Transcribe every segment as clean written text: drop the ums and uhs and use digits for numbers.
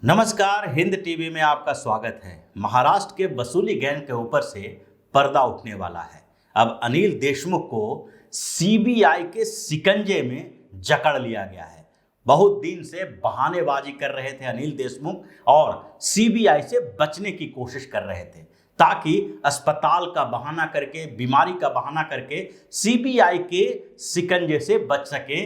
नमस्कार, हिंद टीवी में आपका स्वागत है। महाराष्ट्र के वसूली गैंग के ऊपर से पर्दा उठने वाला है। अब अनिल देशमुख को सीबीआई के शिकंजे में जकड़ लिया गया है। बहुत दिन से बहानेबाजी कर रहे थे अनिल देशमुख और सीबीआई से बचने की कोशिश कर रहे थे ताकि अस्पताल का बहाना करके, बीमारी का बहाना करके सीबीआई के शिकंजे से बच सके,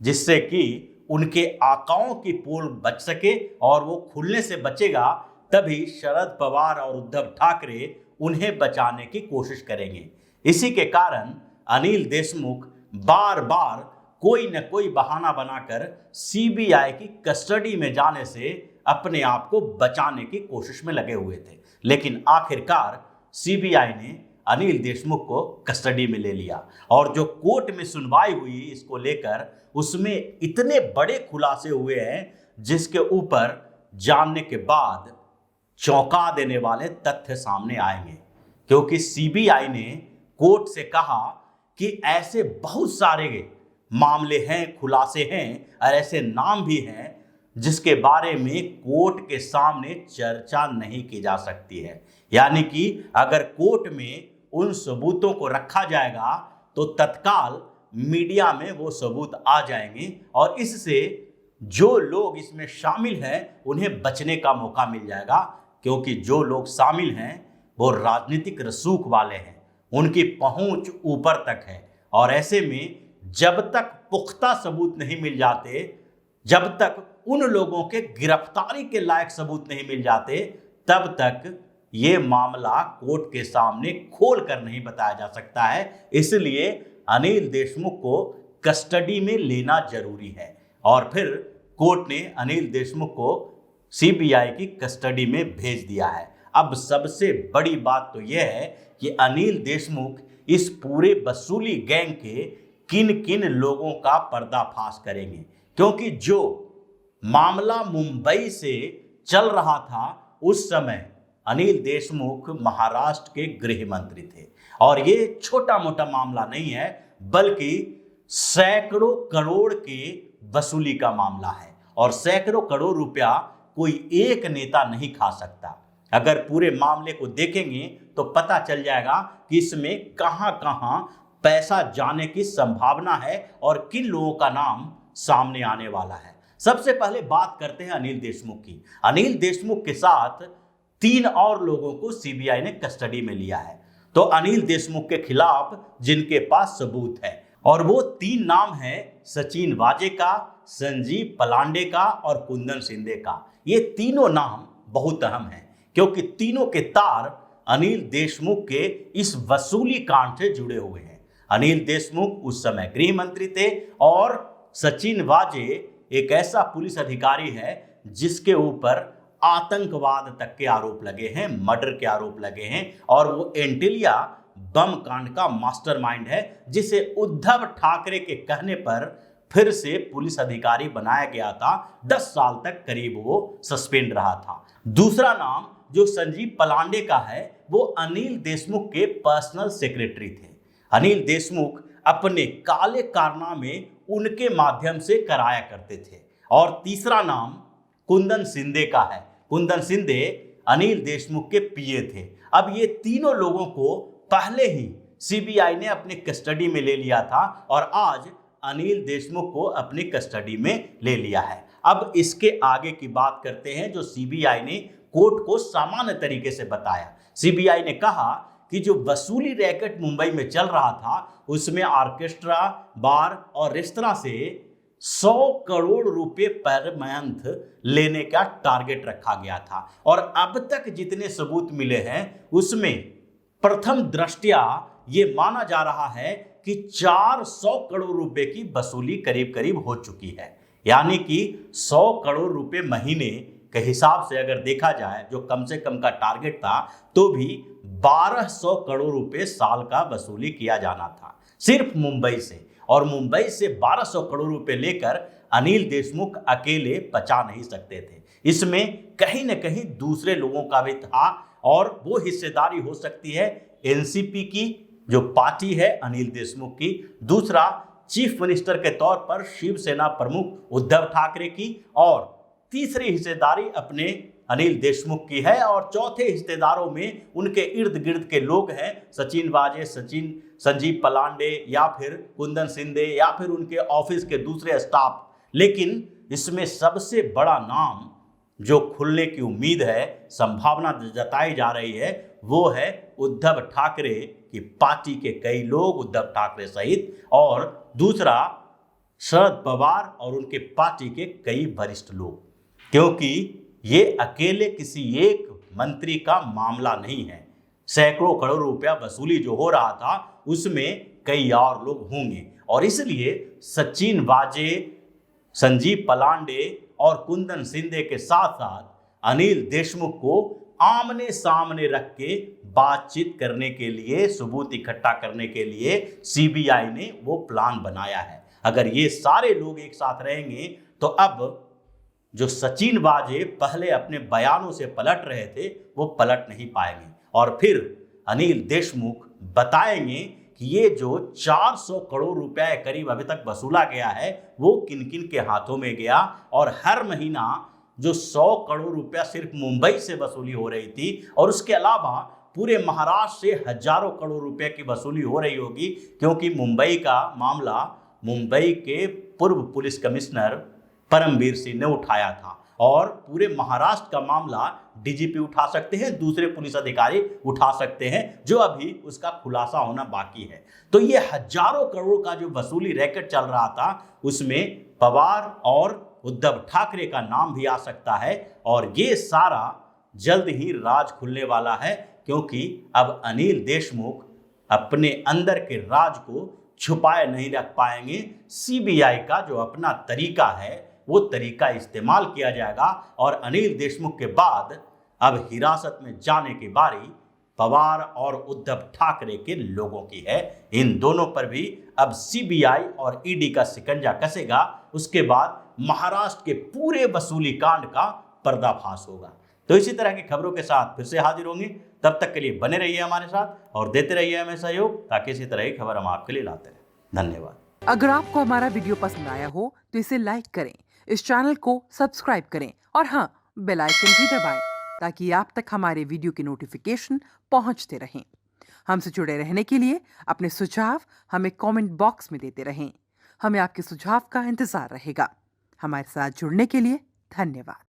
जिससे कि उनके आकाओं की पोल बच सके और वो खुलने से बचेगा तभी शरद पवार और उद्धव ठाकरे उन्हें बचाने की कोशिश करेंगे। इसी के कारण अनिल देशमुख बार बार कोई न कोई बहाना बनाकर सीबीआई की कस्टडी में जाने से अपने आप को बचाने की कोशिश में लगे हुए थे, लेकिन आखिरकार सीबीआई ने अनिल देशमुख को कस्टडी में ले लिया और जो कोर्ट में सुनवाई हुई इसको लेकर उसमें इतने बड़े खुलासे हुए हैं जिसके ऊपर जानने के बाद चौंका देने वाले तथ्य सामने आएंगे। क्योंकि सीबीआई ने कोर्ट से कहा कि ऐसे बहुत सारे मामले हैं, खुलासे हैं और ऐसे नाम भी हैं जिसके बारे में कोर्ट के सामने चर्चा नहीं की जा सकती है। यानी कि अगर कोर्ट में उन सबूतों को रखा जाएगा तो तत्काल मीडिया में वो सबूत आ जाएंगे और इससे जो लोग इसमें शामिल हैं उन्हें बचने का मौका मिल जाएगा। क्योंकि जो लोग शामिल हैं वो राजनीतिक रसूख वाले हैं, उनकी पहुंच ऊपर तक है और ऐसे में जब तक पुख्ता सबूत नहीं मिल जाते, जब तक उन लोगों के गिरफ्तारी के लायक सबूत नहीं मिल जाते, तब तक ये मामला कोर्ट के सामने खोल कर नहीं बताया जा सकता है। इसलिए अनिल देशमुख को कस्टडी में लेना जरूरी है और फिर कोर्ट ने अनिल देशमुख को सीबीआई की कस्टडी में भेज दिया है। अब सबसे बड़ी बात तो यह है कि अनिल देशमुख इस पूरे वसूली गैंग के किन किन लोगों का पर्दाफाश करेंगे, क्योंकि जो मामला मुंबई से चल रहा था उस समय अनिल देशमुख महाराष्ट्र के गृह मंत्री थे और ये छोटा मोटा मामला नहीं है बल्कि सैकड़ों करोड़ के वसूली का मामला है और सैकड़ों करोड़ रुपया कोई एक नेता नहीं खा सकता। अगर पूरे मामले को देखेंगे तो पता चल जाएगा कि इसमें कहां कहां पैसा जाने की संभावना है और किन लोगों का नाम सामने आने वाला है। सबसे पहले बात करते हैं अनिल देशमुख की। अनिल देशमुख के साथ 3 और लोगों को सीबीआई ने कस्टडी में लिया है। तो अनिल देशमुख के खिलाफ जिनके पास सबूत है और वो 3 नाम हैं सचिन वाजे का, संजीव पलांडे का और कुंदन शिंदे का। ये तीनों नाम बहुत अहम हैं क्योंकि तीनों के तार अनिल देशमुख के इस वसूली कांड से जुड़े हुए हैं। अनिल देशमुख उस समय गृह मंत्री थे और सचिन वाजे एक ऐसा पुलिस अधिकारी है जिसके ऊपर आतंकवाद तक के आरोप लगे हैं, मर्डर के आरोप लगे हैं और वो एंटिलिया बम कांड का मास्टरमाइंड है जिसे उद्धव ठाकरे के कहने पर फिर से पुलिस अधिकारी बनाया गया था। 10 साल तक करीब वो सस्पेंड रहा था। दूसरा नाम जो संजीव पलांडे का है वो अनिल देशमुख के पर्सनल सेक्रेटरी थे। अनिल देशमुख अपने काले कारनामे उनके माध्यम से कराया करते थे। और तीसरा नाम कुंदन शिंदे का है। कुंदन शिंदे अनिल देशमुख के पीए थे। अब ये तीनों लोगों को पहले ही सीबीआई ने अपने कस्टडी में ले लिया था और आज अनिल देशमुख को अपनी कस्टडी में ले लिया है। अब इसके आगे की बात करते हैं जो सीबीआई ने कोर्ट को सामान्य तरीके से बताया। सीबीआई ने कहा कि जो वसूली रैकेट मुंबई में चल रहा था उसमें ऑर्केस्ट्रा, बार और रेस्तरां से 100 करोड़ रुपए पर मंथ लेने का टारगेट रखा गया था और अब तक जितने सबूत मिले हैं उसमें प्रथम दृष्टया ये माना जा रहा है कि 400 करोड़ रुपए की वसूली करीब करीब हो चुकी है। यानी कि 100 करोड़ रुपए महीने के हिसाब से अगर देखा जाए जो कम से कम का टारगेट था तो भी 1200 करोड़ रुपए साल का वसूली किया जाना था सिर्फ मुंबई से। और मुंबई से 1200 करोड़ रुपए लेकर अनिल देशमुख अकेले बचा नहीं सकते थे। इसमें कहीं न कहीं दूसरे लोगों का भी था और वो हिस्सेदारी हो सकती है एनसीपी की जो पार्टी है अनिल देशमुख की, दूसरा चीफ मिनिस्टर के तौर पर शिवसेना प्रमुख उद्धव ठाकरे की और तीसरी हिस्सेदारी अपने अनिल देशमुख की है और चौथे हिस्सेदारों में उनके इर्द गिर्द के लोग हैं, सचिन वाजे, संजीव पलांडे या फिर कुंदन शिंदे या फिर उनके ऑफिस के दूसरे स्टाफ। लेकिन इसमें सबसे बड़ा नाम जो खुलने की उम्मीद है, संभावना जताई जा रही है, वो है उद्धव ठाकरे की पार्टी के कई लोग, उद्धव ठाकरे सहित, और दूसरा शरद पवार और उनके पार्टी के कई वरिष्ठ लोग, क्योंकि ये अकेले किसी एक मंत्री का मामला नहीं है। सैकड़ों करोड़ रुपया वसूली जो हो रहा था उसमें कई और लोग होंगे और इसलिए सचिन वाजे, संजीव पलांडे और कुंदन शिंदे के साथ साथ अनिल देशमुख को आमने सामने रख के बातचीत करने के लिए, सबूत इकट्ठा करने के लिए सीबीआई ने वो प्लान बनाया है। अगर ये सारे लोग एक साथ रहेंगे तो अब जो सचिन वाजे पहले अपने बयानों से पलट रहे थे वो पलट नहीं पाएंगे और फिर अनिल देशमुख बताएंगे कि ये जो 400 करोड़ रुपया के करीब अभी तक वसूला गया है वो किन किन के हाथों में गया और हर महीना जो 100 करोड़ रुपया सिर्फ मुंबई से वसूली हो रही थी और उसके अलावा पूरे महाराष्ट्र से हजारों करोड़ रुपए की वसूली हो रही होगी, क्योंकि मुंबई का मामला मुंबई के पूर्व पुलिस कमिश्नर परमवीर सिंह ने उठाया था और पूरे महाराष्ट्र का मामला डीजीपी उठा सकते हैं, दूसरे पुलिस अधिकारी उठा सकते हैं, जो अभी उसका खुलासा होना बाकी है। तो ये हजारों करोड़ का जो वसूली रैकेट चल रहा था उसमें पवार और उद्धव ठाकरे का नाम भी आ सकता है और ये सारा जल्द ही राज खुलने वाला है, क्योंकि अब अनिल देशमुख अपने अंदर के राज को छुपाए नहीं रख पाएंगे। सीबीआई का जो अपना तरीका है वो तरीका इस्तेमाल किया जाएगा और अनिल देशमुख के बाद अब हिरासत में जाने की बारी पवार और उद्धव ठाकरे के लोगों की है। इन दोनों पर भी अब सीबीआई और ईडी का शिकंजा कसेगा। उसके बाद महाराष्ट्र के पूरे वसूली कांड का पर्दाफाश होगा। तो इसी तरह की खबरों के साथ फिर से हाजिर होंगे। तब तक के लिए बने रहिए हमारे साथ और देते रहिए हमें सहयोग, ताकि इसी तरह की खबर हम आपके लिए लाते रहें। धन्यवाद। अगर आपको हमारा वीडियो पसंद आया हो तो इसे लाइक करें, इस चैनल को सब्सक्राइब करें और हाँ, बेल आइकन भी दबाएं ताकि आप तक हमारे वीडियो की नोटिफिकेशन पहुंचते रहें। हमसे जुड़े रहने के लिए अपने सुझाव हमें कमेंट बॉक्स में देते रहें। हमें आपके सुझाव का इंतजार रहेगा। हमारे साथ जुड़ने के लिए धन्यवाद।